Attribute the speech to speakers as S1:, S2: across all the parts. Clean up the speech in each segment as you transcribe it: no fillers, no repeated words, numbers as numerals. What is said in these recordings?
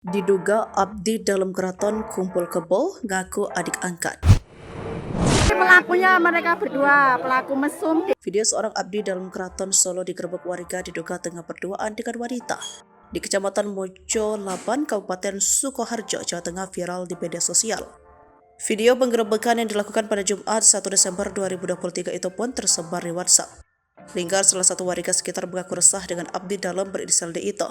S1: Diduga abdi dalam keraton kumpul kebo ngaku adik angkat.
S2: Pelakunya mereka berdua, pelaku mesum.
S1: Video seorang abdi dalam keraton Solo digerebek warga diduga tengah berduaan dengan wanita di Kecamatan Mojo Laban, Kabupaten Sukoharjo, Jawa Tengah viral di media sosial. Video penggerebekan yang dilakukan pada Jumat 1 Desember 2023 itu pun tersebar di WhatsApp. Hingga salah satu warga sekitar mengaku resah dengan abdi dalam berinisial D itu,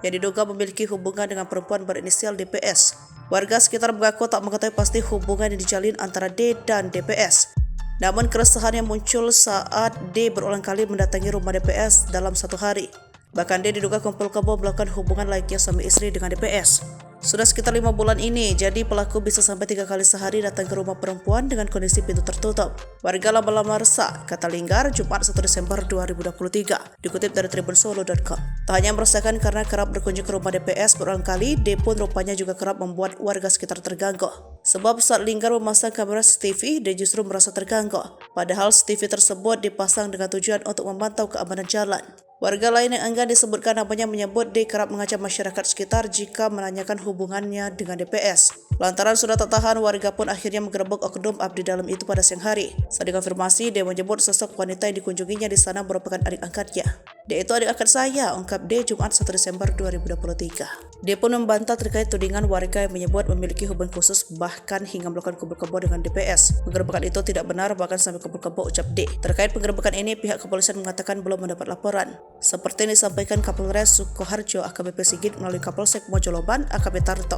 S1: yang diduga memiliki hubungan dengan perempuan berinisial DPS. Warga sekitar mengaku tak mengetahui pasti hubungan yang dijalin antara D dan DPS. Namun keresahan yang muncul saat D berulang kali mendatangi rumah DPS dalam satu hari. Bahkan D diduga kumpul kebo melakukan hubungan layaknya suami istri dengan DPS. Sudah sekitar 5 bulan ini, jadi pelaku bisa sampai 3 kali sehari datang ke rumah perempuan dengan kondisi pintu tertutup. Warga lama-lama resah, kata Linggar, Jumat 1 Desember 2023, dikutip dari tribunsolo.com. Tak hanya meresahkan karena kerap berkunjung ke rumah DPS berulang kali, D pun rupanya juga kerap membuat warga sekitar terganggu. Sebab saat Linggar memasang kamera CCTV, D justru merasa terganggu. Padahal CCTV tersebut dipasang dengan tujuan untuk memantau keamanan jalan. Warga lain yang enggan disebutkan namanya menyebut D kerap mengajak masyarakat sekitar jika menanyakan hubungannya dengan DPS. Lantaran sudah tak tahan, warga pun akhirnya menggerebek oknum abdi dalam itu pada siang hari. Saat dikonfirmasi, D menyebut sosok wanita yang dikunjunginya di sana merupakan adik angkatnya. D itu adik angkat saya, ungkap D Jumat 1 Desember 2023. D pun membantah terkait tudingan warga yang menyebut memiliki hubungan khusus bahkan hingga melakukan kumpul kebo dengan DPS. Penggerebekan itu tidak benar, bahkan sampai kumpul kebo, ucap D. Terkait penggerebekan ini, pihak kepolisian mengatakan belum mendapat laporan. Seperti yang disampaikan Kapolres Sukoharjo AKBP Sigit melalui Kapolsek Mojo Laban AKP Tarto.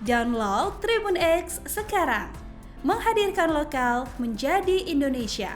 S3: Download Tribun X sekarang, menghadirkan lokal menjadi Indonesia.